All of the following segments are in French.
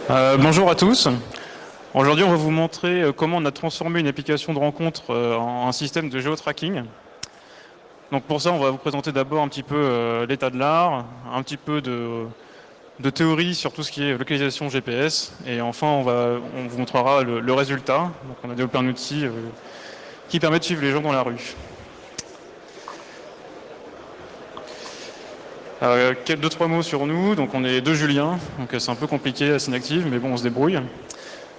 Bonjour à tous. Aujourd'hui, on va vous montrer comment on a transformé une application de rencontre en un système de géotracking. Donc pour ça, on va vous présenter d'abord un petit peu l'état de l'art, un petit peu de théorie sur tout ce qui est localisation GPS, et enfin on vous montrera le résultat. Donc on a développé un outil qui permet de suivre les gens dans la rue. Deux, trois mots sur nous. Donc on est deux Julien, donc c'est un peu compliqué à Synactive, mais bon, on se débrouille.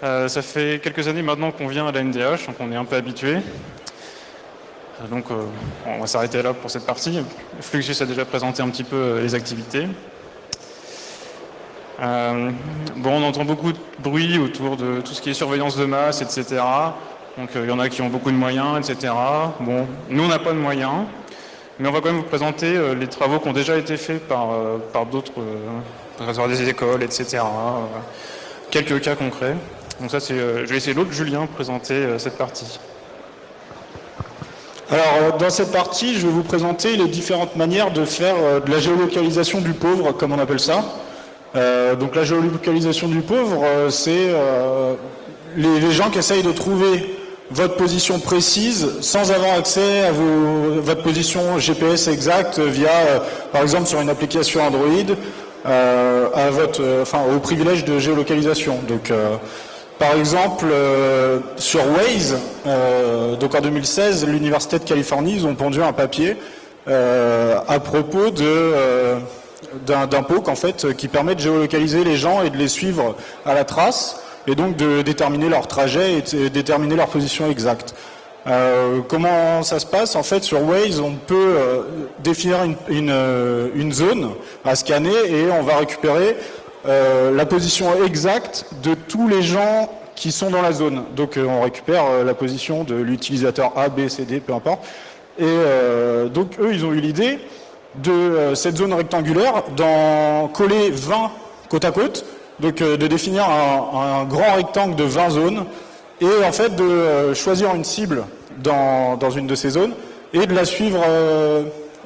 Ça fait quelques années maintenant qu'on vient à la NDH, donc on est un peu habitué. Donc on va s'arrêter là pour cette partie. Fluxus a déjà présenté un petit peu les activités. On entend beaucoup de bruit autour de tout ce qui est surveillance de masse, etc. Donc il y en a qui ont beaucoup de moyens, etc. Bon, nous on n'a pas de moyens, mais on va quand même vous présenter les travaux qui ont déjà été faits par d'autres, par des écoles, etc. Quelques cas concrets. Donc ça, je vais laisser l'autre Julien présenter cette partie. Alors, dans cette partie, je vais vous présenter les différentes manières de faire de la géolocalisation du pauvre, comme on appelle ça. Donc la géolocalisation du pauvre, c'est les gens qui essayent de trouver votre position précise sans avoir accès à votre position GPS exacte via, par exemple, sur une application Android, au privilège de géolocalisation. Donc, par exemple, sur Waze, donc en 2016, l'Université de Californie, ils ont pondu un papier à propos d'un POC en fait, qui permet de géolocaliser les gens et de les suivre à la trace, et donc de déterminer leur trajet et de déterminer leur position exacte. Comment ça se passe? En fait, sur Waze, on peut définir une zone à scanner et on va récupérer la position exacte de tous les gens qui sont dans la zone. Donc on récupère la position de l'utilisateur A, B, C, D, peu importe. Et donc eux, ils ont eu l'idée de cette zone rectangulaire d'en coller 20 côte à côte, donc de définir un grand rectangle de 20 zones et en fait de choisir une cible dans une de ces zones et de la suivre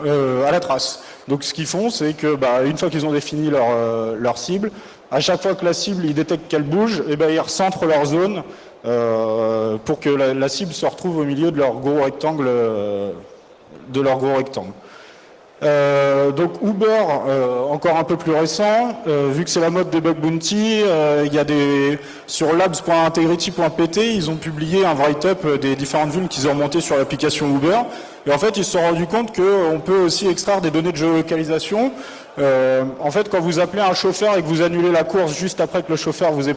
à la trace. Donc ce qu'ils font, c'est que une fois qu'ils ont défini leur cible, à chaque fois que la cible ils détectent qu'elle bouge, et ils recentrent leur zone pour que la cible se retrouve au milieu de leur gros rectangle. Donc Uber, encore un peu plus récent, vu que c'est la mode des bug bounty, il y a sur labs.integrity.pt, ils ont publié un write-up des différentes vulnes qu'ils ont remontées sur l'application Uber. Et en fait, ils se sont rendus compte qu'on peut aussi extraire des données de géolocalisation. En fait, quand vous appelez un chauffeur et que vous annulez la course juste après que le chauffeur vous ait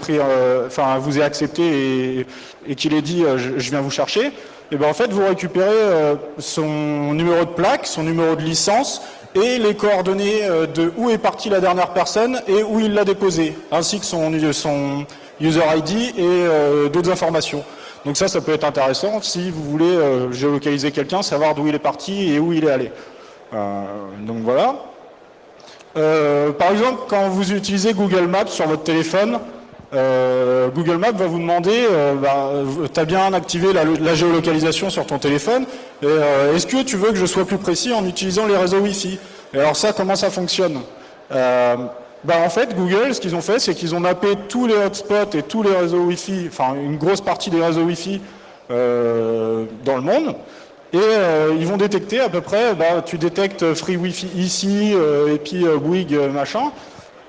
vous ait accepté et qu'il ait dit je viens vous chercher, et en fait vous récupérez son numéro de plaque, son numéro de licence et les coordonnées de où est partie la dernière personne et où il l'a déposée, ainsi que son user ID et d'autres informations. Donc ça peut être intéressant si vous voulez géolocaliser quelqu'un, savoir d'où il est parti et où il est allé. Donc voilà. Par exemple, quand vous utilisez Google Maps sur votre téléphone, Google Maps va vous demander, tu as bien activé la géolocalisation sur ton téléphone, est-ce que tu veux que je sois plus précis en utilisant les réseaux Wi-Fi? Et alors ça, comment ça fonctionne? En fait, Google, ce qu'ils ont fait, c'est qu'ils ont mappé tous les hotspots et tous les réseaux Wi-Fi, enfin une grosse partie des réseaux Wi-Fi dans le monde. Et ils vont détecter à peu près, tu détectes Free Wi-Fi ici, et puis Bouygues, machin.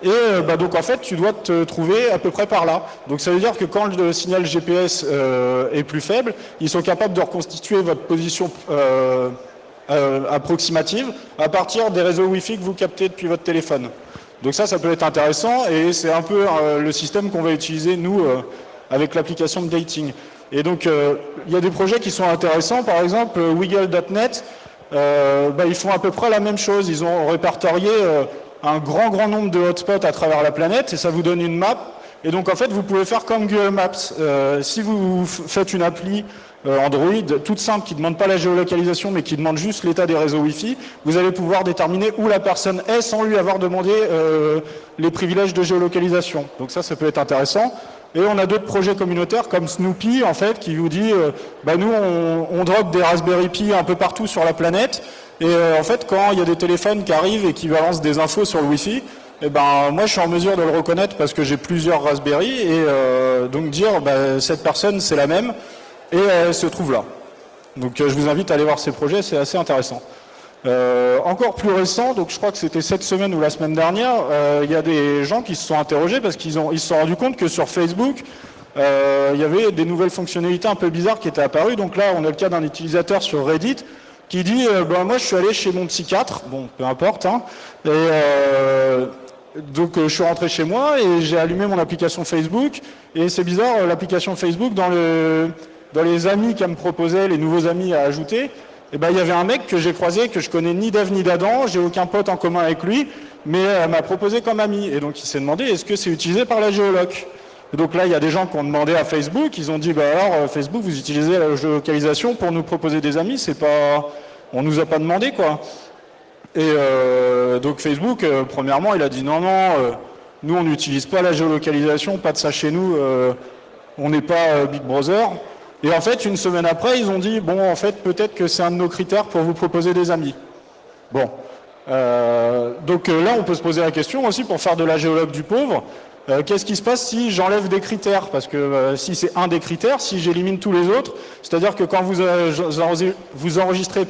Et donc en fait, tu dois te trouver à peu près par là. Donc ça veut dire que quand le signal GPS est plus faible, ils sont capables de reconstituer votre position approximative à partir des réseaux Wi-Fi que vous captez depuis votre téléphone. Donc ça peut être intéressant et c'est un peu le système qu'on va utiliser, nous, avec l'application de dating. Et donc, il y a des projets qui sont intéressants. Par exemple, Wiggle.net, ils font à peu près la même chose. Ils ont répertorié un grand nombre de hotspots à travers la planète et ça vous donne une map. Et donc, en fait, vous pouvez faire comme Google Maps. Si vous faites une appli Android toute simple qui ne demande pas la géolocalisation mais qui demande juste l'état des réseaux Wi-Fi, vous allez pouvoir déterminer où la personne est sans lui avoir demandé les privilèges de géolocalisation. Donc ça peut être intéressant. Et on a d'autres projets communautaires comme Snoopy, en fait, qui vous dit, nous, on drop des Raspberry Pi un peu partout sur la planète. Et en fait, quand il y a des téléphones qui arrivent et qui balancent des infos sur le Wi-Fi, eh ben, moi je suis en mesure de le reconnaître parce que j'ai plusieurs Raspberry et donc dire cette personne c'est la même et elle se trouve là. Donc je vous invite à aller voir ces projets, c'est assez intéressant. Encore plus récent, donc je crois que c'était cette semaine ou la semaine dernière, il y a des gens qui se sont interrogés parce qu'ils se sont rendus compte que sur Facebook, il y avait des nouvelles fonctionnalités un peu bizarres qui étaient apparues. Donc là, on a le cas d'un utilisateur sur Reddit qui dit moi je suis allé chez mon psychiatre, bon peu importe, hein, et donc je suis rentré chez moi et j'ai allumé mon application Facebook et c'est bizarre, l'application Facebook dans les amis qu'elle me proposait, les nouveaux amis à ajouter, et il y avait un mec que j'ai croisé que je connais ni d'Ève ni d'Adam, j'ai aucun pote en commun avec lui, mais elle m'a proposé comme ami et donc il s'est demandé est-ce que c'est utilisé par la géoloc. Et donc là il y a des gens qui ont demandé à Facebook, ils ont dit alors Facebook vous utilisez la géolocalisation pour nous proposer des amis, c'est pas, on nous a pas demandé quoi. Et donc Facebook, premièrement, il a dit non, nous on n'utilise pas la géolocalisation, pas de ça chez nous, on n'est pas Big Brother. Et en fait, une semaine après, ils ont dit bon, en fait, peut-être que c'est un de nos critères pour vous proposer des amis. Bon, donc là, on peut se poser la question aussi pour faire de la géologue du pauvre. Qu'est-ce qui se passe si j'enlève des critères? Parce que si c'est un des critères, si j'élimine tous les autres, c'est-à-dire que quand vous enregistrez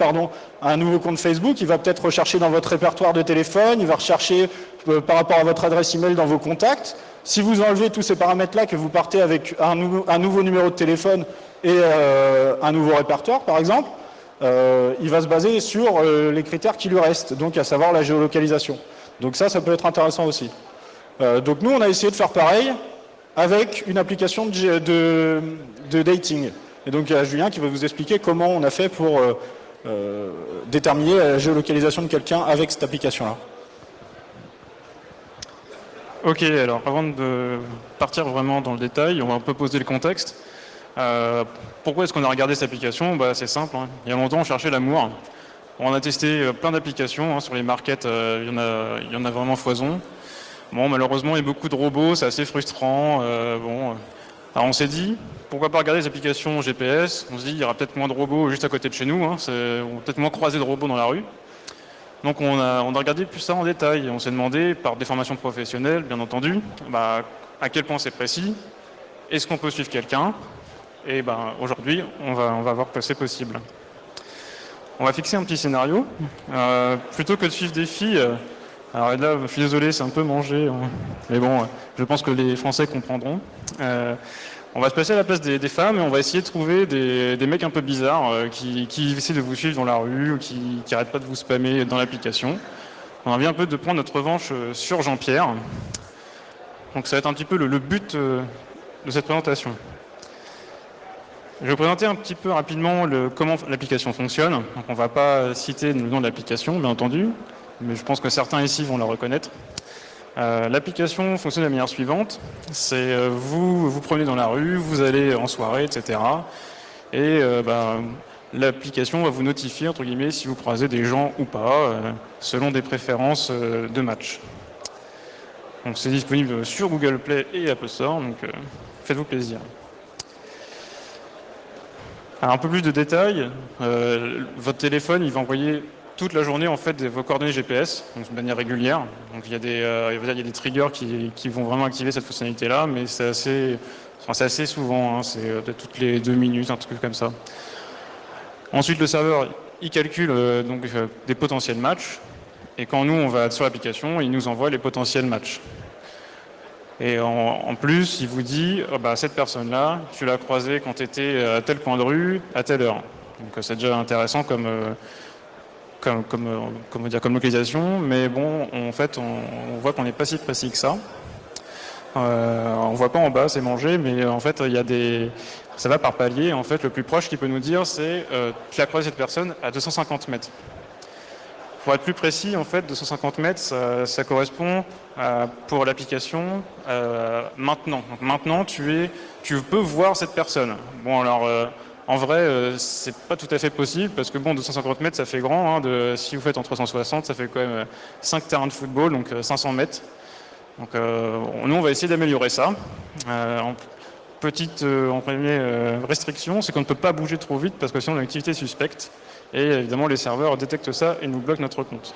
un nouveau compte Facebook, il va peut-être rechercher dans votre répertoire de téléphone, il va rechercher par rapport à votre adresse email dans vos contacts. Si vous enlevez tous ces paramètres-là, que vous partez avec un nouveau numéro de téléphone et un nouveau répertoire, par exemple, il va se baser sur les critères qui lui restent, donc à savoir la géolocalisation. Donc ça peut être intéressant aussi. Donc nous, on a essayé de faire pareil avec une application de dating. Et donc il y a Julien qui va vous expliquer comment on a fait pour déterminer la géolocalisation de quelqu'un avec cette application-là. Ok, alors avant de partir vraiment dans le détail, on va un peu poser le contexte. Pourquoi est-ce qu'on a regardé cette application? C'est simple, hein. Il y a longtemps, on cherchait l'amour. On a testé plein d'applications, hein, sur les markets, il y en a vraiment foison. Bon, malheureusement, il y a beaucoup de robots, c'est assez frustrant. Alors on s'est dit, pourquoi pas regarder les applications GPS? On se dit, il y aura peut-être moins de robots juste à côté de chez nous, hein, on va peut-être moins croiser de robots dans la rue. Donc on a regardé plus ça en détail. On s'est demandé, par des formations professionnelles, bien entendu, à quel point c'est précis, est-ce qu'on peut suivre quelqu'un? Et aujourd'hui, on va voir que c'est possible. On va fixer un petit scénario. Plutôt que de suivre des filles... Alors là, je suis désolé, c'est un peu mangé, hein. Mais bon, je pense que les Français comprendront. On va se placer à la place des femmes et on va essayer de trouver des mecs un peu bizarres qui essaient de vous suivre dans la rue ou qui n'arrêtent pas de vous spammer dans l'application. On a envie un peu de prendre notre revanche sur Jean-Pierre. Donc ça va être un petit peu le but de cette présentation. Je vais vous présenter un petit peu rapidement comment l'application fonctionne. Donc on ne va pas citer le nom de l'application, bien entendu, mais je pense que certains ici vont la reconnaître. L'application fonctionne de la manière suivante. C'est vous promenez dans la rue, vous allez en soirée, etc. Et l'application va vous notifier, entre guillemets, si vous croisez des gens ou pas, selon des préférences de match. Donc c'est disponible sur Google Play et Apple Store, donc faites-vous plaisir. Alors, un peu plus de détails, votre téléphone il va envoyer toute la journée en fait vos coordonnées GPS, donc de manière régulière. Donc il y a des triggers qui vont vraiment activer cette fonctionnalité-là, mais c'est assez souvent, hein, c'est toutes les 2 minutes, un truc comme ça. Ensuite, le serveur il calcule des potentiels matchs, et quand nous on va sur l'application, il nous envoie les potentiels matchs. Et en plus, il vous dit cette personne-là, tu l'as croisée quand tu étais à tel coin de rue, à telle heure. Donc c'est déjà intéressant comme localisation, mais bon, en fait, on voit qu'on n'est pas si précis que ça. On voit pas en bas, c'est mangé, mais en fait, ça va par palier. En fait, le plus proche qu'il peut nous dire, c'est tu as croisé cette personne à 250 mètres. Pour être plus précis, en fait, 250 mètres, ça correspond pour l'application maintenant. Donc maintenant, tu peux voir cette personne. Bon, alors. En vrai, c'est pas tout à fait possible parce que 250 mètres, ça fait grand. Hein, si vous faites en 360, ça fait quand même 5 terrains de football, donc 500 mètres. Donc, nous, on va essayer d'améliorer ça. Petite restriction, c'est qu'on ne peut pas bouger trop vite parce que sinon, on a une activité suspecte. Et évidemment, les serveurs détectent ça et nous bloquent notre compte.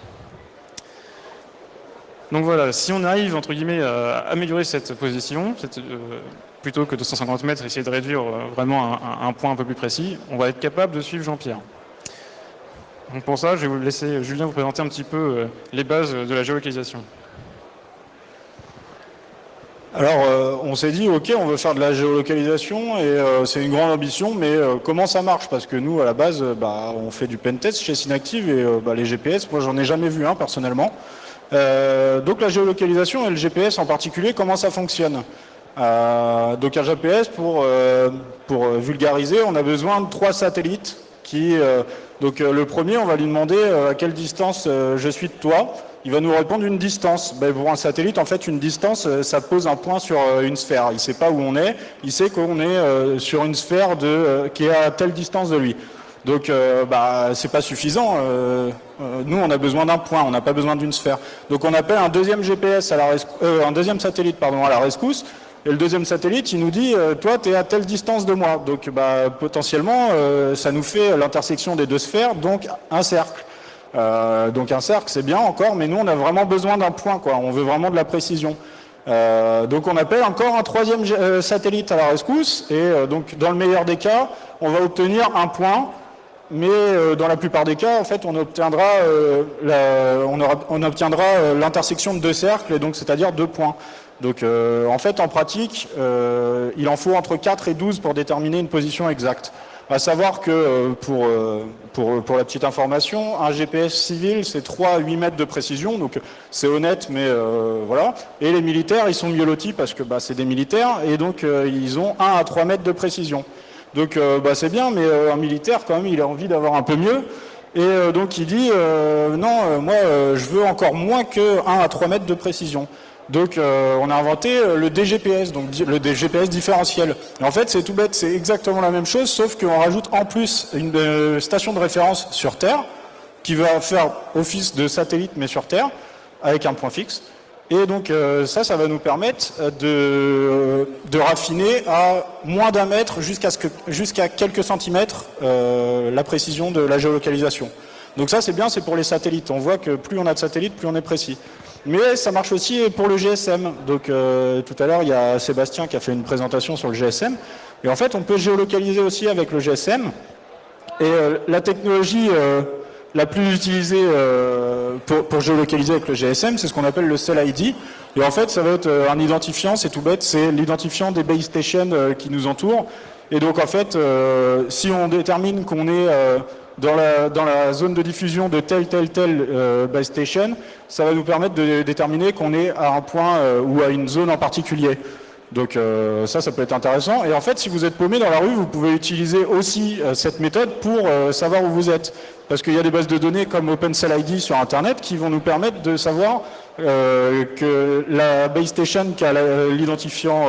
Donc voilà, si on arrive, entre guillemets, à améliorer cette position, plutôt que 250 mètres, essayer de réduire vraiment un point un peu plus précis, on va être capable de suivre Jean-Pierre. Donc pour ça, je vais vous laisser Julien vous présenter un petit peu les bases de la géolocalisation. Alors, on s'est dit, ok, on veut faire de la géolocalisation et c'est une grande ambition, mais comment ça marche? Parce que nous, à la base, on fait du pentest chez Synactive et les GPS, moi, j'en ai jamais vu un personnellement. Donc la géolocalisation et le GPS en particulier, comment ça fonctionne? Donc un GPS, pour vulgariser, on a besoin de 3 satellites qui... le premier, on va lui demander à quelle distance je suis de toi. Il va nous répondre une distance. Pour un satellite, en fait, une distance, ça pose un point sur une sphère. Il ne sait pas où on est, il sait qu'on est sur une sphère qui est à telle distance de lui. Donc, c'est pas suffisant. Nous, on a besoin d'un point, on n'a pas besoin d'une sphère. Donc, on appelle un deuxième GPS un deuxième satellite, à la rescousse. Et le deuxième satellite, il nous dit, toi, tu es à telle distance de moi. Donc, potentiellement, ça nous fait l'intersection des 2 sphères, donc un cercle. Donc un cercle, c'est bien encore, mais nous, on a vraiment besoin d'un point, quoi. On veut vraiment de la précision. Donc on appelle encore un 3e satellite à la rescousse, et donc dans le meilleur des cas, on va obtenir un point, mais dans la plupart des cas, en fait, on obtiendra l'intersection de 2 cercles, et donc c'est-à-dire 2 points. Donc en fait, en pratique, il en faut entre 4 et 12 pour déterminer une position exacte. À savoir que, pour la petite information, un GPS civil, c'est 3 à 8 mètres de précision, donc c'est honnête, mais voilà. Et les militaires, ils sont mieux lotis parce que c'est des militaires, et donc ils ont 1 à 3 mètres de précision. Donc c'est bien, mais un militaire, quand même, il a envie d'avoir un peu mieux. Et donc il dit, non, moi, je veux encore moins que 1 à 3 mètres de précision. Donc on a inventé le DGPS, donc le DGPS différentiel. Et en fait, c'est tout bête, c'est exactement la même chose, sauf qu'on rajoute en plus une station de référence sur Terre, qui va faire office de satellite, mais sur Terre, avec un point fixe. Et donc ça va nous permettre de raffiner à moins d'1 mètre jusqu'à quelques centimètres la précision de la géolocalisation. Donc ça, c'est bien, c'est pour les satellites. On voit que plus on a de satellites, plus on est précis. Mais ça marche aussi pour le GSM. Donc tout à l'heure, il y a Sébastien qui a fait une présentation sur le GSM. Et en fait, on peut géolocaliser aussi avec le GSM. Et la technologie la plus utilisée pour géolocaliser avec le GSM, c'est ce qu'on appelle le Cell ID. Et en fait, ça va être un identifiant, c'est tout bête, c'est l'identifiant des base stations qui nous entourent. Et donc en fait, si on détermine qu'on est dans la zone de diffusion de telle base station, ça va nous permettre de déterminer qu'on est à un point ou à une zone en particulier. Donc ça peut être intéressant. Et en fait, si vous êtes paumé dans la rue, vous pouvez utiliser aussi cette méthode pour savoir où vous êtes. Parce qu'il y a des bases de données comme OpenCellID sur Internet qui vont nous permettre de savoir que la base station qui a l'identifiant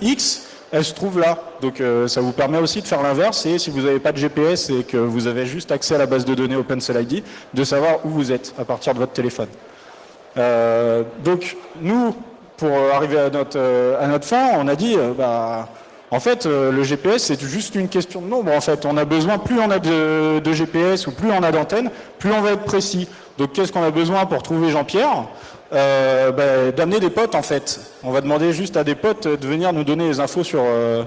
X, elle se trouve là. Donc ça vous permet aussi de faire l'inverse, et si vous n'avez pas de GPS et que vous avez juste accès à la base de données OpenCellID, de savoir où vous êtes à partir de votre téléphone. Donc nous, pour arriver à notre fin, on a dit, en fait, le GPS, c'est juste une question de nombre. En fait, on a besoin, plus on a de GPS ou plus on a d'antennes, plus on va être précis. Donc qu'est-ce qu'on a besoin pour trouver Jean-Pierre ? D'amener des potes, en fait. On va demander juste à des potes de venir nous donner les infos sur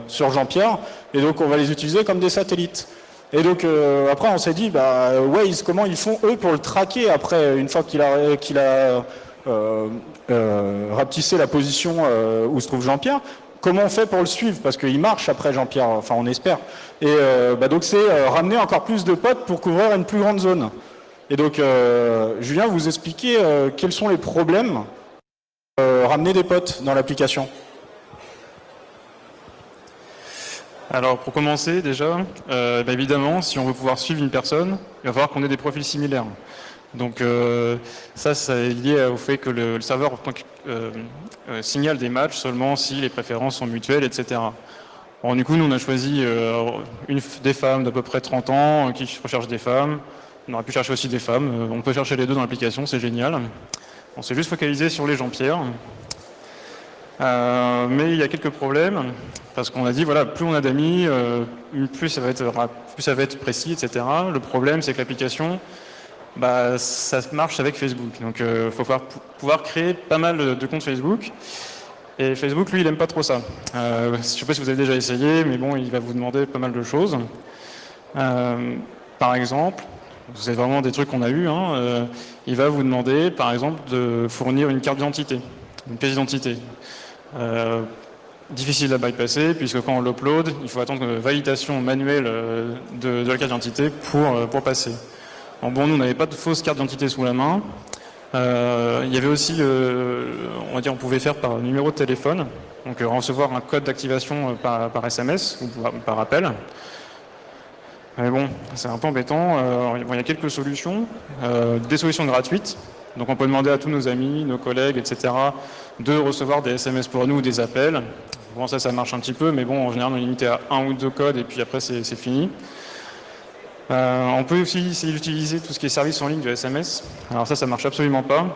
Jean-Pierre, et donc on va les utiliser comme des satellites. Et donc après on s'est dit, Waze, comment ils font eux pour le traquer après, une fois qu'il a rapetissé la position où se trouve Jean-Pierre, comment on fait pour le suivre, parce qu'il marche après Jean-Pierre, enfin on espère. Et donc c'est ramener encore plus de potes pour couvrir une plus grande zone. Et donc, Julien, vous expliquez quels sont les problèmes ramener des potes dans l'application. Alors, pour commencer, déjà, évidemment, si on veut pouvoir suivre une personne, il va falloir qu'on ait des profils similaires. Donc, ça est lié au fait que le serveur signale des matchs seulement si les préférences sont mutuelles, etc. Alors, du coup, nous, on a choisi des femmes d'à peu près 30 ans qui recherchent des femmes. On aurait pu chercher aussi des femmes. On peut chercher les deux dans l'application, c'est génial. On s'est juste focalisé sur les Jean-Pierre. Mais il y a quelques problèmes, parce qu'on a dit, voilà, plus on a d'amis, plus ça va être précis, etc. Le problème, c'est que l'application, bah, ça marche avec Facebook. Donc il faut pouvoir créer pas mal de comptes Facebook. Et Facebook, lui, il n'aime pas trop ça. Je ne sais pas si vous avez déjà essayé, mais bon, il va vous demander pas mal de choses. Par exemple, c'est vraiment des trucs qu'on a eu, hein, il va vous demander, par exemple, de fournir une carte d'identité, une pièce d'identité. Difficile à bypasser, puisque quand on l'upload, il faut attendre une validation manuelle de la carte d'identité pour passer. Alors bon, nous, on n'avait pas de fausse carte d'identité sous la main. Il y avait aussi, on va dire, on pouvait faire par numéro de téléphone, donc recevoir un code d'activation par SMS ou par appel. Mais bon, c'est un peu embêtant. Il y a quelques solutions, des solutions gratuites. Donc on peut demander à tous nos amis, nos collègues, etc. de recevoir des SMS pour nous ou des appels. Bon, ça marche un petit peu, mais bon, en général, on est limité à 1 ou 2 codes et puis après, c'est fini. On peut aussi essayer d'utiliser tout ce qui est service en ligne de SMS. Alors ça marche absolument pas,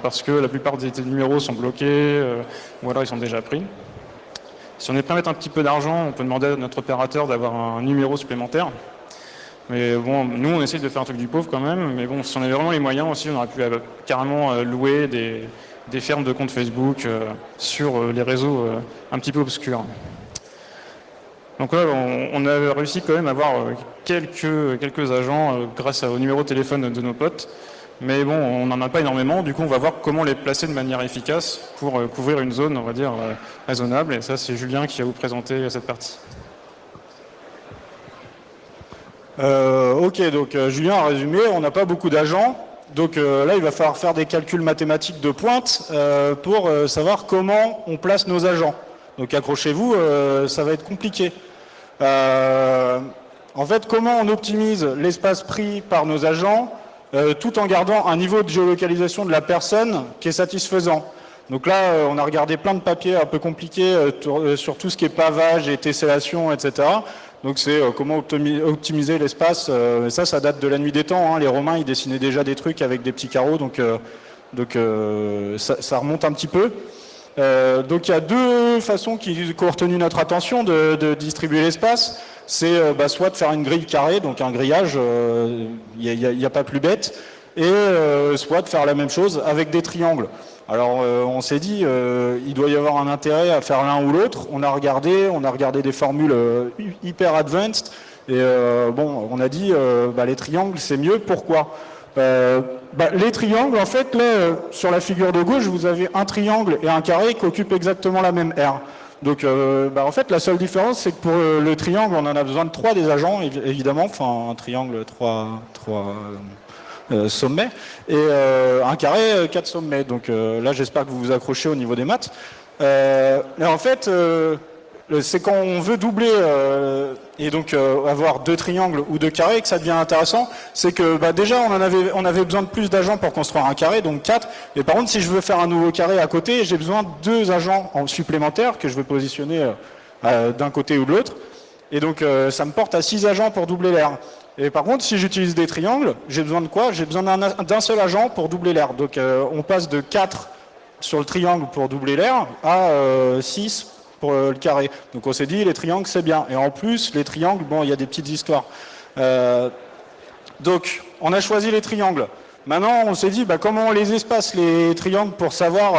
parce que la plupart des numéros sont bloqués, ou alors ils sont déjà pris. Si on est prêt à mettre un petit peu d'argent, on peut demander à notre opérateur d'avoir un numéro supplémentaire. Mais bon, nous, on essaie de faire un truc du pauvre quand même. Mais bon, si on avait vraiment les moyens aussi, on aurait pu carrément louer des fermes de comptes Facebook sur les réseaux un petit peu obscurs. Donc là, on a réussi quand même à avoir quelques agents grâce au numéro de téléphone de nos potes. Mais bon, on n'en a pas énormément. Du coup, on va voir comment les placer de manière efficace pour couvrir une zone, on va dire, raisonnable. Et ça, c'est Julien qui va vous présenter cette partie. Ok, donc Julien a résumé, on n'a pas beaucoup d'agents. Donc là, il va falloir faire des calculs mathématiques de pointe pour savoir comment on place nos agents. Donc accrochez-vous, ça va être compliqué. En fait, comment on optimise l'espace pris par nos agents tout en gardant un niveau de géolocalisation de la personne qui est satisfaisant. Donc là, on a regardé plein de papiers un peu compliqués sur tout ce qui est pavage et tessellation, etc. Donc c'est comment optimiser l'espace. Ça date de la nuit des temps, hein. Les Romains, ils dessinaient déjà des trucs avec des petits carreaux, donc ça remonte un petit peu. Donc il y a deux façons qui ont retenu notre attention de distribuer l'espace. C'est soit de faire une grille carrée, donc un grillage, il n'y a pas plus bête, et soit de faire la même chose avec des triangles. Alors on s'est dit, il doit y avoir un intérêt à faire l'un ou l'autre. On a regardé des formules hyper advanced, et on a dit, les triangles c'est mieux. Pourquoi ? Les triangles, en fait, là, sur la figure de gauche, vous avez un triangle et un carré qui occupent exactement la même aire. Donc, en fait, la seule différence, c'est que pour le triangle, on en a besoin de 3 des agents, évidemment. Enfin, un triangle, 3 sommets, et un carré, 4 sommets. Donc là, j'espère que vous vous accrochez au niveau des maths. Mais en fait, c'est quand on veut doubler et donc avoir 2 triangles ou 2 carrés que ça devient intéressant. C'est que déjà on avait besoin de plus d'agents pour construire un carré, donc 4. Et par contre, si je veux faire un nouveau carré à côté, j'ai besoin de 2 agents supplémentaires que je veux positionner d'un côté ou de l'autre. Et donc ça me porte à 6 agents pour doubler l'aire. Et par contre, si j'utilise des triangles, j'ai besoin de quoi ? J'ai besoin d'un seul agent pour doubler l'aire. Donc on passe de 4 sur le triangle pour doubler l'aire à 6 pour le carré. Donc on s'est dit, les triangles, c'est bien. Et en plus, les triangles, il y a des petites histoires. Donc, on a choisi les triangles. Maintenant, on s'est dit, comment on les espace, les triangles, pour savoir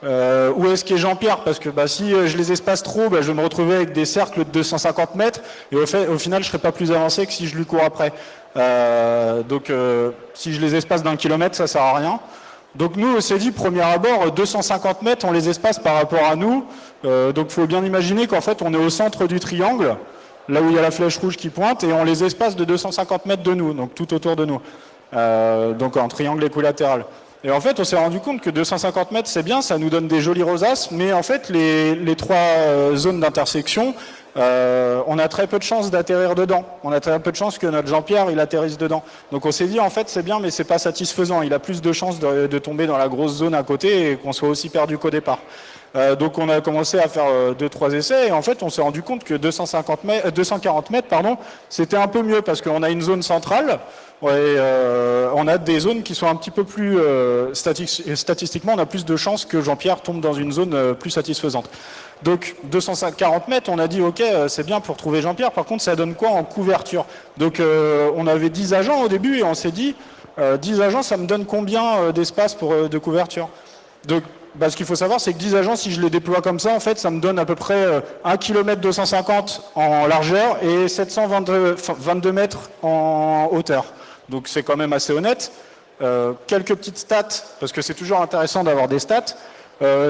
où est-ce qu'est Jean-Pierre. Parce que si je les espace trop, je vais me retrouver avec des cercles de 250 mètres. Et au final, je ne serai pas plus avancé que si je lui cours après. Donc, si je les espace d'1 kilomètre, ça ne sert à rien. Donc nous, on s'est dit, premier abord, 250 mètres, on les espace par rapport à nous. Donc il faut bien imaginer qu'en fait, on est au centre du triangle, là où il y a la flèche rouge qui pointe, et on les espace de 250 mètres de nous, donc tout autour de nous. Donc un triangle équilatéral. Et en fait, on s'est rendu compte que 250 mètres, c'est bien, ça nous donne des jolies rosaces, mais en fait, les 3 zones d'intersection, on a très peu de chances d'atterrir dedans. On a très peu de chances que notre Jean-Pierre, il atterrisse dedans. Donc on s'est dit, en fait, c'est bien, mais c'est pas satisfaisant. Il a plus de chances de tomber dans la grosse zone à côté et qu'on soit aussi perdu qu'au départ. Donc on a commencé à faire 2-3 essais, et en fait, on s'est rendu compte que 240 mètres, 240 mètres, c'était un peu mieux, parce qu'on a une zone centrale, et on a des zones qui sont un petit peu plus statistiquement, on a plus de chances que Jean-Pierre tombe dans une zone plus satisfaisante. Donc 240 mètres, on a dit ok, c'est bien pour trouver Jean-Pierre. Par contre, ça donne quoi en couverture? Donc on avait 10 agents au début, et on s'est dit 10 agents, ça me donne combien d'espace de couverture? Donc, ce qu'il faut savoir, c'est que 10 agents, si je les déploie comme ça, en fait, ça me donne à peu près 1 km 250 en largeur et 722 mètres en hauteur. Donc c'est quand même assez honnête. Quelques petites stats, parce que c'est toujours intéressant d'avoir des stats.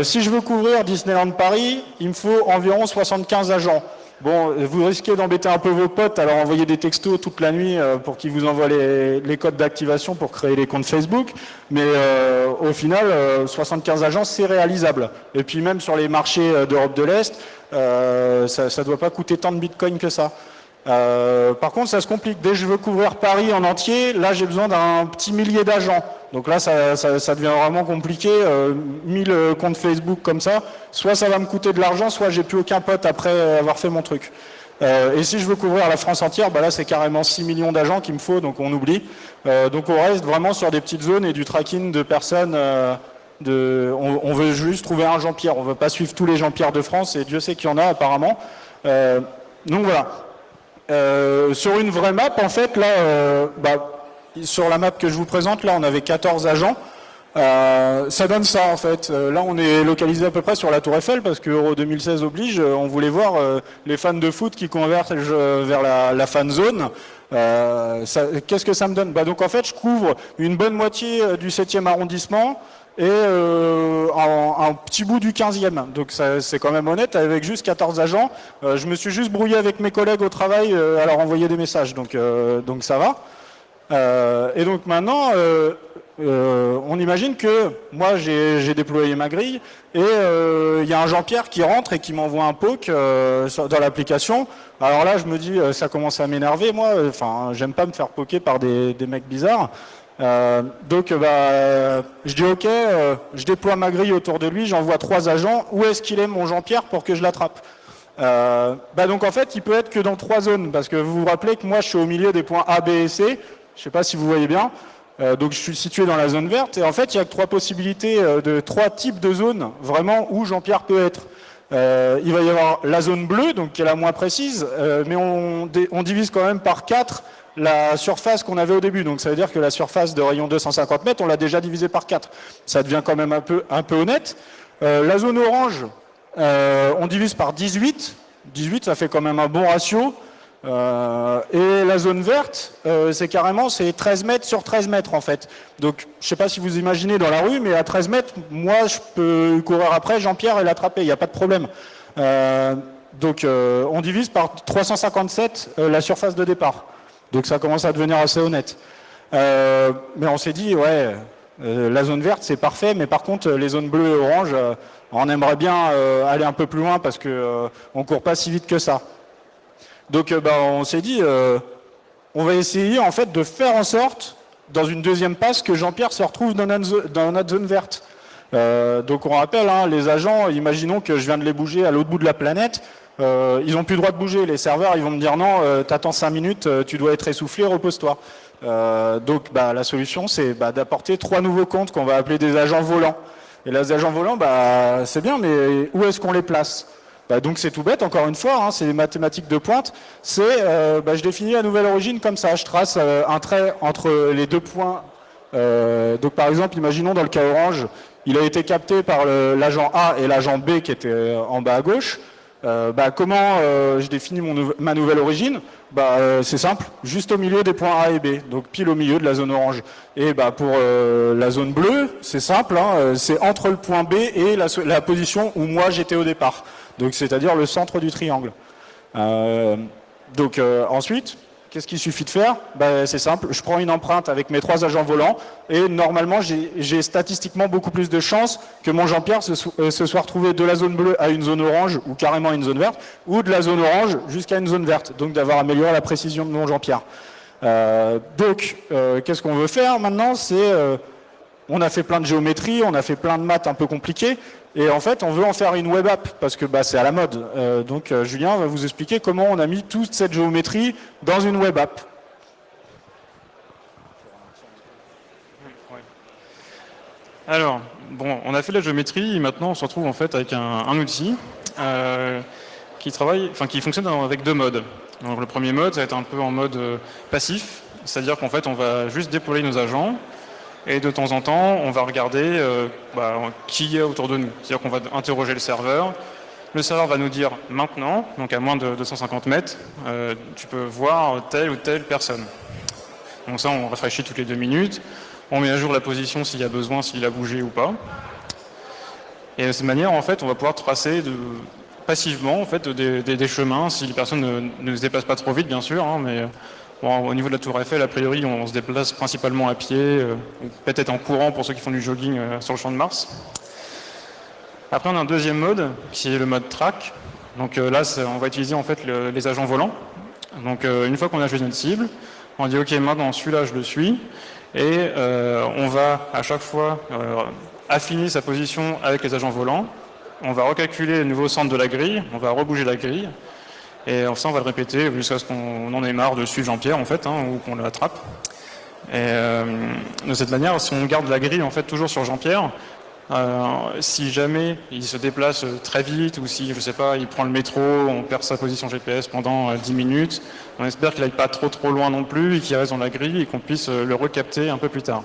Si je veux couvrir Disneyland Paris, il me faut environ 75 agents. Bon, vous risquez d'embêter un peu vos potes, alors envoyez des textos toute la nuit pour qu'ils vous envoient les codes d'activation pour créer les comptes Facebook. Mais au final, 75 agents, c'est réalisable. Et puis même sur les marchés d'Europe de l'Est, ça ne doit pas coûter tant de bitcoin que ça. Par contre, ça se complique. Dès que je veux couvrir Paris en entier, là, j'ai besoin d'un petit millier d'agents. Donc là, ça devient vraiment compliqué. 1000 comptes Facebook comme ça, soit ça va me coûter de l'argent, soit j'ai plus aucun pote après avoir fait mon truc. Et si je veux couvrir la France entière, là, c'est carrément 6 millions d'agents qu'il me faut, donc on oublie. Donc on reste vraiment sur des petites zones et du tracking de personnes. On veut juste trouver un Jean-Pierre. On veut pas suivre tous les Jean-Pierre de France, et Dieu sait qu'il y en a apparemment. Donc voilà. Sur une vraie map, en fait, là, sur la map que je vous présente, là, on avait 14 agents. Ça donne ça, en fait. Là, on est localisé à peu près sur la Tour Eiffel, parce que Euro 2016 oblige. On voulait voir les fans de foot qui convergent vers la fan zone. Qu'est-ce que ça me donne? Donc, en fait, je couvre une bonne moitié du 7e arrondissement et un petit bout du 15e. Donc c'est quand même honnête, avec juste 14 agents. Je me suis juste brouillé avec mes collègues au travail à leur envoyer des messages, donc ça va. Et donc maintenant, on imagine que moi j'ai déployé ma grille et il y a un Jean-Pierre qui rentre et qui m'envoie un poke dans l'application. Alors là je me dis, ça commence à m'énerver, moi, j'aime pas me faire poker par des mecs bizarres. Donc je dis ok, je déploie ma grille autour de lui, j'envoie 3 agents. Où est-ce qu'il est mon Jean-Pierre pour que je l'attrape? Donc en fait il peut être que dans 3 zones, parce que vous vous rappelez que moi je suis au milieu des points A, B et C. Je sais pas si vous voyez bien. Donc je suis situé dans la zone verte et en fait il y a que 3 possibilités de 3 types de zones vraiment où Jean-Pierre peut être. Il va y avoir la zone bleue, donc qui est la moins précise, mais on divise quand même par 4 la surface qu'on avait au début. Donc ça veut dire que la surface de rayon 250 mètres, on l'a déjà divisée par 4. Ça devient quand même un peu honnête. La zone orange, on divise par 18. 18, ça fait quand même un bon ratio. Et la zone verte, c'est 13 mètres sur 13 mètres en fait. Donc je ne sais pas si vous imaginez dans la rue, mais à 13 mètres, moi je peux courir après Jean-Pierre et l'attraper, il n'y a pas de problème. Donc on divise par 357 la surface de départ. Donc ça commence à devenir assez honnête. Mais on s'est dit, ouais, la zone verte c'est parfait, mais par contre les zones bleues et oranges, on aimerait bien aller un peu plus loin parce qu'on ne court pas si vite que ça. Donc on s'est dit, on va essayer en fait de faire en sorte, dans une deuxième passe, que Jean-Pierre se retrouve dans notre zone verte. Donc on rappelle, les agents, imaginons que je viens de les bouger à l'autre bout de la planète, ils n'ont plus le droit de bouger. Les serveurs, ils vont me dire non, t'attends 5 minutes, tu dois être essoufflé, repose-toi. Donc la solution, c'est d'apporter 3 nouveaux comptes qu'on va appeler des agents volants. Et là, les agents volants, c'est bien, mais où est-ce qu'on les place? Donc c'est tout bête, encore une fois, c'est des mathématiques de pointe. C'est, je définis la nouvelle origine comme ça. Je trace un trait entre les 2 points. Donc par exemple, imaginons dans le cas orange, il a été capté par l'agent A et l'agent B qui était en bas à gauche. Comment je définis ma nouvelle origine? C'est simple, juste au milieu des points A et B, donc pile au milieu de la zone orange. Et pour la zone bleue, c'est simple, c'est entre le point B et la position où moi j'étais au départ. Donc c'est-à-dire le centre du triangle. Ensuite, qu'est-ce qu'il suffit de faire? C'est simple, je prends une empreinte avec mes 3 agents volants et normalement j'ai statistiquement beaucoup plus de chances que mon Jean-Pierre se soit retrouvé de la zone bleue à une zone orange ou carrément à une zone verte, ou de la zone orange jusqu'à une zone verte, donc d'avoir amélioré la précision de mon Jean-Pierre. Qu'est-ce qu'on veut faire maintenant? On a fait plein de géométrie, on a fait plein de maths un peu compliquées, et en fait on veut en faire une web app parce que c'est à la mode. Julien va vous expliquer comment on a mis toute cette géométrie dans une web app. Alors, on a fait la géométrie et maintenant on se retrouve en fait avec un outil qui fonctionne avec 2 modes. Donc le premier mode, ça va être un peu en mode passif. C'est-à-dire qu'en fait, on va juste déployer nos agents et de temps en temps, on va regarder qui est autour de nous. C'est-à-dire qu'on va interroger le serveur. Le serveur va nous dire maintenant, donc à moins de 250 mètres, tu peux voir telle ou telle personne. Donc ça, on rafraîchit toutes les 2 minutes. On met à jour la position s'il y a besoin, s'il a bougé ou pas. Et de cette manière, en fait, on va pouvoir tracer passivement en fait, des chemins si les personnes ne se déplacent pas trop vite, bien sûr. Mais bon, au niveau de la Tour Eiffel, a priori, on se déplace principalement à pied, peut-être en courant pour ceux qui font du jogging sur le champ de Mars. Après, on a un deuxième mode, qui est le mode track. Donc là, on va utiliser en fait les agents volants. Donc une fois qu'on a choisi notre cible, on dit ok, maintenant celui-là, je le suis. Et on va à chaque fois affiner sa position avec les agents volants. On va recalculer le nouveau centre de la grille, on va rebouger la grille. Et ça, on va le répéter jusqu'à ce qu'on en ait marre de suivre Jean-Pierre, en fait, ou qu'on l'attrape. Et de cette manière, si on garde la grille, en fait, toujours sur Jean-Pierre, si jamais il se déplace très vite ou si, je sais pas, il prend le métro, on perd sa position GPS pendant 10 minutes, on espère qu'il n'aille pas trop loin non plus et qu'il reste dans la grille et qu'on puisse le recapter un peu plus tard.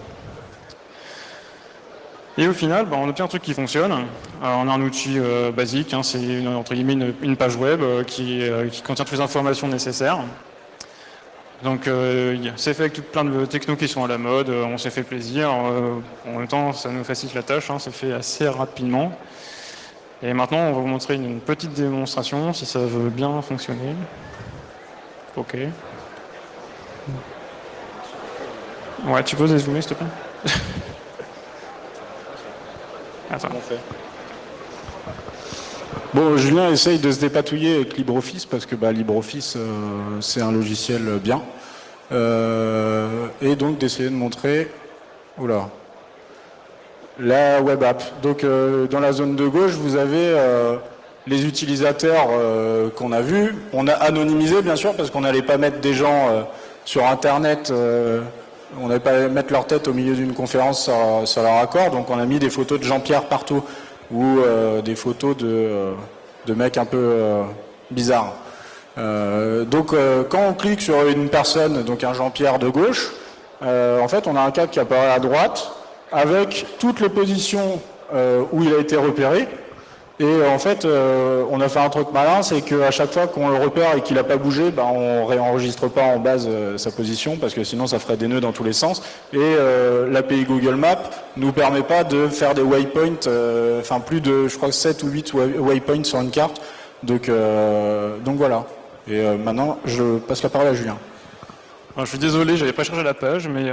Et au final, on obtient un truc qui fonctionne. Alors, on a un outil basique, c'est entre guillemets une page web qui contient toutes les informations nécessaires. Donc c'est fait avec plein de technos qui sont à la mode, on s'est fait plaisir, en même temps ça nous facilite la tâche, c'est fait assez rapidement. Et maintenant on va vous montrer une petite démonstration si ça veut bien fonctionner. Ok. Ouais, tu peux dézoomer s'il te plaît. Attends. Bon, Julien essaye de se dépatouiller avec LibreOffice parce que LibreOffice c'est un logiciel bien. Et donc d'essayer de montrer la web app. Donc dans la zone de gauche, vous avez les utilisateurs qu'on a vus. On a anonymisé bien sûr parce qu'on n'allait pas mettre des gens sur Internet, on n'allait pas mettre leur tête au milieu d'une conférence sur leur accord. Donc on a mis des photos de Jean-Pierre partout ou des photos de mecs un peu bizarres. Donc quand on clique sur une personne, donc un Jean-Pierre de gauche, en fait on a un cadre qui apparaît à droite avec toutes les positions où il a été repéré. Et en fait on a fait un truc malin, c'est qu'à chaque fois qu'on le repère et qu'il n'a pas bougé, on réenregistre pas en base sa position parce que sinon ça ferait des nœuds dans tous les sens. Et l'API Google Maps nous permet pas de faire des waypoints, plus de, je crois, 7 ou 8 waypoints sur une carte. Donc voilà. Et maintenant, je passe la parole à Julien. Alors, je suis désolé, j'avais pas chargé la page, mais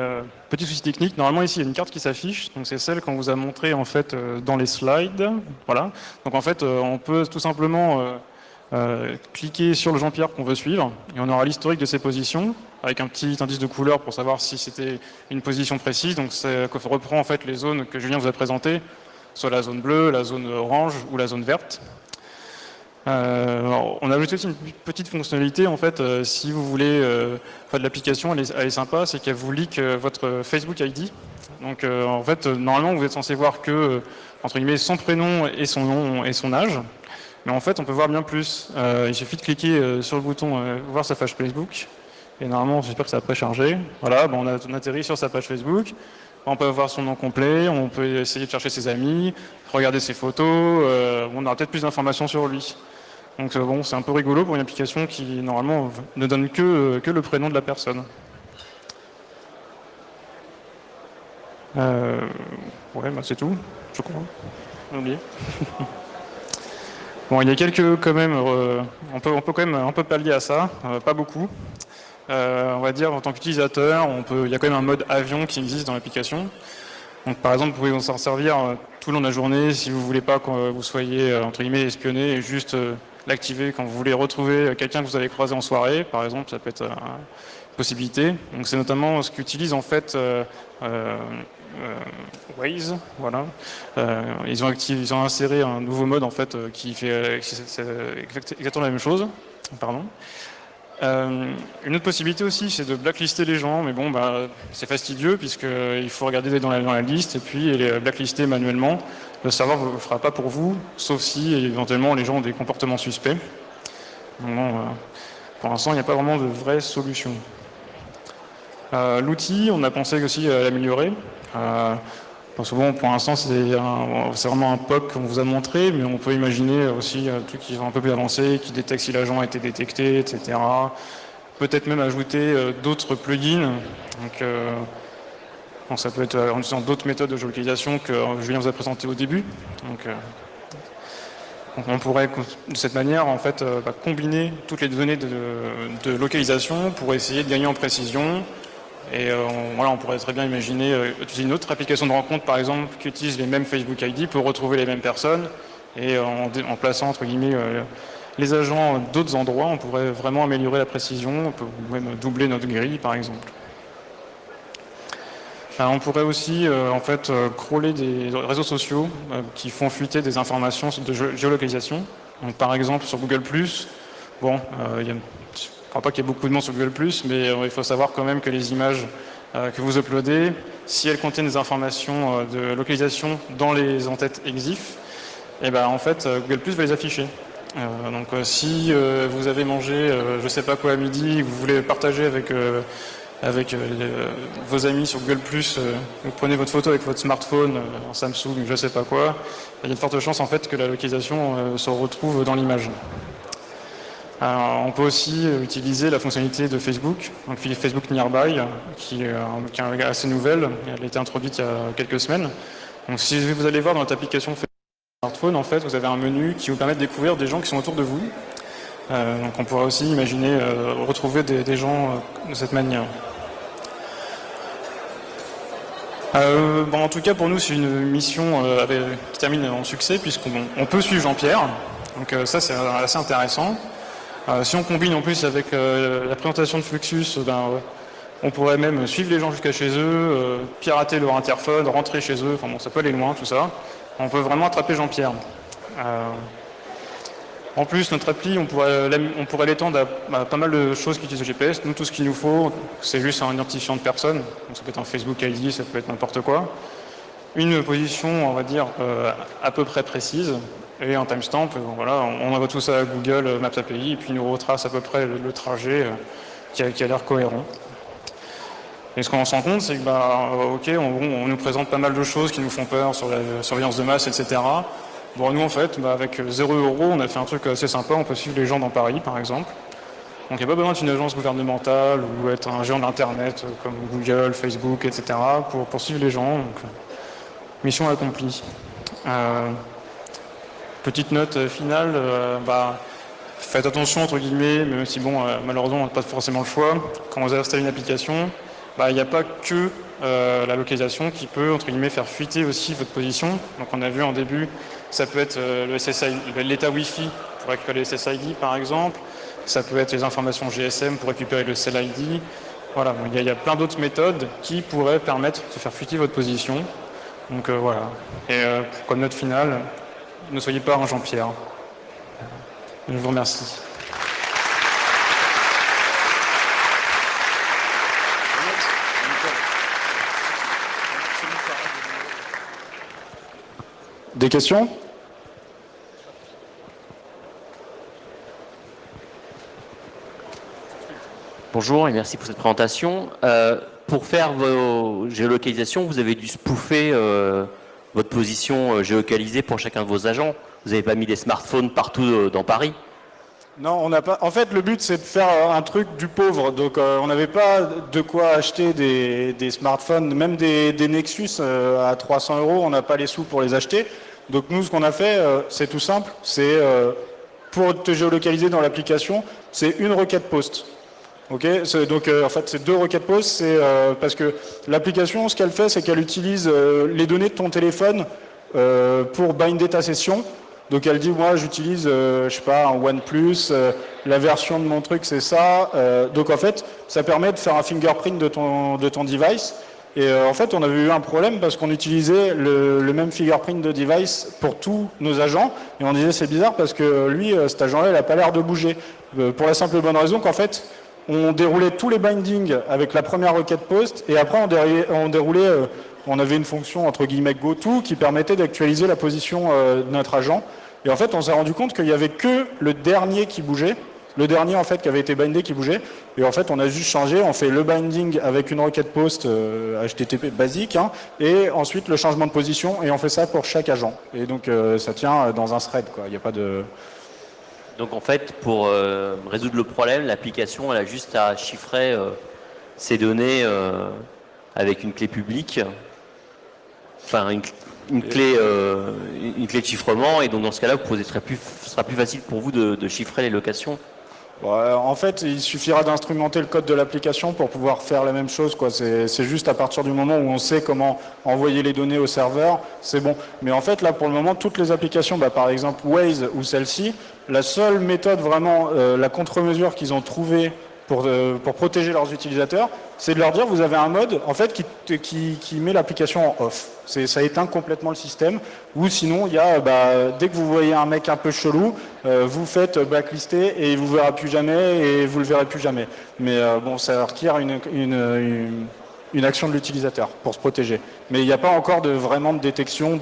petit souci technique. Normalement, ici, il y a une carte qui s'affiche. Donc, c'est celle qu'on vous a montrée en fait dans les slides. Voilà. Donc, en fait, on peut tout simplement cliquer sur le Jean-Pierre qu'on veut suivre, et on aura l'historique de ses positions avec un petit indice de couleur pour savoir si c'était une position précise. Donc, ça reprend en fait les zones que Julien vous a présentées, soit la zone bleue, la zone orange ou la zone verte. On a ajouté aussi une petite fonctionnalité en fait, si vous voulez de l'application, elle est sympa, c'est qu'elle vous leak votre Facebook ID. Donc en fait, normalement vous êtes censé voir que entre guillemets son prénom et son nom et son âge, mais en fait on peut voir bien plus. Il suffit de cliquer sur le bouton voir sa page Facebook, et normalement j'espère que ça va précharger. Voilà, on atterrit sur sa page Facebook. On peut voir son nom complet, on peut essayer de chercher ses amis, regarder ses photos, on aura peut-être plus d'informations sur lui. Donc c'est un peu rigolo pour une application qui normalement ne donne que le prénom de la personne. Ouais, c'est tout, je crois. J'ai oublié. Bon, il y a quelques quand même, on peut quand même un peu pallier à ça, pas beaucoup. On va dire en tant qu'utilisateur, il y a quand même un mode avion qui existe dans l'application. Donc par exemple, vous pouvez vous en servir tout le long de la journée si vous ne voulez pas que vous soyez entre guillemets espionné et juste l'activer quand vous voulez retrouver quelqu'un que vous avez croisé en soirée, par exemple, ça peut être une possibilité. Donc c'est notamment ce qu'utilise en fait Waze, voilà. Ils ont inséré un nouveau mode en fait qui fait exactement la même chose. Pardon. Une autre possibilité aussi, c'est de blacklister les gens, mais c'est fastidieux puisqu'il faut regarder dans la liste et puis les blacklister manuellement. Le serveur ne le fera pas pour vous, sauf si éventuellement les gens ont des comportements suspects. Donc, pour l'instant, il n'y a pas vraiment de vraie solution. L'outil, on a pensé aussi à l'améliorer. Parce que bon, pour l'instant, c'est vraiment un POC qu'on vous a montré, mais on peut imaginer aussi un truc qui est un peu plus avancé, qui détecte si l'agent a été détecté, etc. Peut-être même ajouter d'autres plugins. Donc ça peut être en utilisant d'autres méthodes de géolocalisation que Julien vous a présenté au début. Donc on pourrait de cette manière en fait combiner toutes les données de localisation pour essayer de gagner en précision. Et voilà, on pourrait très bien imaginer utiliser une autre application de rencontre, par exemple, qui utilise les mêmes Facebook ID pour retrouver les mêmes personnes. Et en plaçant, entre guillemets, les agents d'autres endroits, on pourrait vraiment améliorer la précision, on peut même doubler notre grille, par exemple. On pourrait aussi en fait crawler des réseaux sociaux qui font fuiter des informations de géolocalisation. Donc, par exemple, sur Google+, bon, je ne crois pas qu'il y ait beaucoup de monde sur Google+, mais il faut savoir quand même que les images que vous uploadez, si elles contiennent des informations de localisation dans les entêtes EXIF, et ben en fait Google+ va les afficher. Donc si vous avez mangé je ne sais pas quoi à midi, vous voulez partager avec vos amis sur Google+, vous prenez votre photo avec votre smartphone, en Samsung, je ne sais pas quoi, il y a de fortes chances en fait que la localisation se retrouve dans l'image. On peut aussi utiliser la fonctionnalité de Facebook, donc Facebook Nearby, qui est assez nouvelle, elle a été introduite il y a quelques semaines. Donc si vous allez voir dans notre application Facebook smartphone, en fait, vous avez un menu qui vous permet de découvrir des gens qui sont autour de vous. Donc on pourrait aussi imaginer retrouver des gens de cette manière. En tout cas, pour nous, c'est une mission qui termine en succès, puisqu'on peut suivre Jean-Pierre. Donc ça, c'est assez intéressant. Si on combine en plus avec la présentation de Fluxus, on pourrait même suivre les gens jusqu'à chez eux, pirater leur interphone, rentrer chez eux. Enfin bon, ça peut aller loin, tout ça. On peut vraiment attraper Jean-Pierre. En plus, notre appli, on pourrait l'étendre à pas mal de choses qui utilisent le GPS. Nous, tout ce qu'il nous faut, c'est juste un identifiant de personne. Donc, ça peut être un Facebook ID, ça peut être n'importe quoi. Une position, on va dire, à peu près précise. Et un timestamp, voilà, on envoie tout ça à Google Maps API, et puis il nous retrace à peu près le trajet qui a l'air cohérent. Et ce qu'on se rend compte, c'est que, ok, on nous présente pas mal de choses qui nous font peur sur la surveillance de masse, etc. Bon, nous, en fait, avec 0 €, on a fait un truc assez sympa. On peut suivre les gens dans Paris, par exemple. Donc, il n'y a pas besoin d'une agence gouvernementale ou être un géant de l'Internet comme Google, Facebook, etc. pour suivre les gens. Donc, mission accomplie. Petite note finale, faites attention, entre guillemets, même si, malheureusement, on n'a pas forcément le choix. Quand vous installez une application, il n'y a pas que la localisation qui peut, entre guillemets, faire fuiter aussi votre position. Donc, on a vu en début, ça peut être l'état Wi-Fi pour récupérer le SSID, par exemple. Ça peut être les informations GSM pour récupérer le Cell ID. Voilà, il y a plein d'autres méthodes qui pourraient permettre de faire fuiter votre position. Donc, voilà. Et comme note finale, ne soyez pas un Jean-Pierre. Je vous remercie. Des questions ? Bonjour et merci pour cette présentation. Pour faire vos géolocalisations, vous avez dû spoofer votre position géolocalisée pour chacun de vos agents. Vous n'avez pas mis des smartphones partout dans Paris? Non, on n'a pas. En fait, le but, c'est de faire un truc du pauvre. Donc, on n'avait pas de quoi acheter des smartphones, même des Nexus à 300 €. On n'a pas les sous pour les acheter. Donc, nous, ce qu'on a fait, c'est tout simple. C'est pour te géolocaliser dans l'application, c'est une requête post. Ok, donc en fait c'est 2 requêtes post, c'est parce que l'application, ce qu'elle fait, c'est qu'elle utilise les données de ton téléphone pour binder ta session. Donc elle dit, moi j'utilise, je sais pas, un OnePlus, la version de mon truc c'est ça. Donc en fait, ça permet de faire un fingerprint de ton device. Et en fait, on avait eu un problème parce qu'on utilisait le même fingerprint de device pour tous nos agents. Et on disait, c'est bizarre parce que lui, cet agent-là, il n'a pas l'air de bouger. Pour la simple et bonne raison qu'en fait, on déroulait tous les bindings avec la première requête post et après on avait une fonction entre guillemets goto qui permettait d'actualiser la position de notre agent. Et en fait, on s'est rendu compte qu'il n'y avait que le dernier qui bougeait. le dernier en fait qui avait été bindé qui bougeait. Et en fait, on a juste changé, on fait le binding avec une requête post HTTP basique, hein, et ensuite le changement de position, et on fait ça pour chaque agent. Et donc ça tient dans un thread, quoi. Il n'y a pas de... Donc en fait, pour résoudre le problème, l'application elle a juste à chiffrer ces données avec une clé publique, enfin une clé de chiffrement, et donc dans ce cas-là, ce sera plus facile pour vous de chiffrer les locations. En fait, il suffira d'instrumenter le code de l'application pour pouvoir faire la même chose, quoi. C'est juste à partir du moment où on sait comment envoyer les données au serveur, c'est bon. Mais en fait, là, pour le moment, toutes les applications, par exemple Waze ou celle-ci, la seule méthode vraiment, la contre-mesure qu'ils ont trouvée pour protéger leurs utilisateurs, c'est de leur dire vous avez un mode en fait qui met l'application en off. Ça éteint complètement le système. Ou sinon il y a dès que vous voyez un mec un peu chelou, vous faites blacklister et il vous verra plus jamais et vous le verrez plus jamais. Mais bon, ça requiert une action de l'utilisateur pour se protéger. Mais il n'y a pas encore vraiment de détection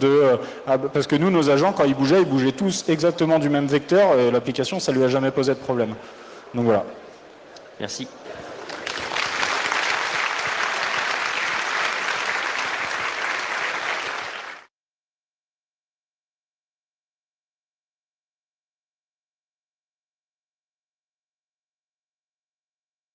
parce que nous, nos agents, quand ils bougeaient tous exactement du même vecteur. L'application, ça lui a jamais posé de problème. Donc voilà. Merci.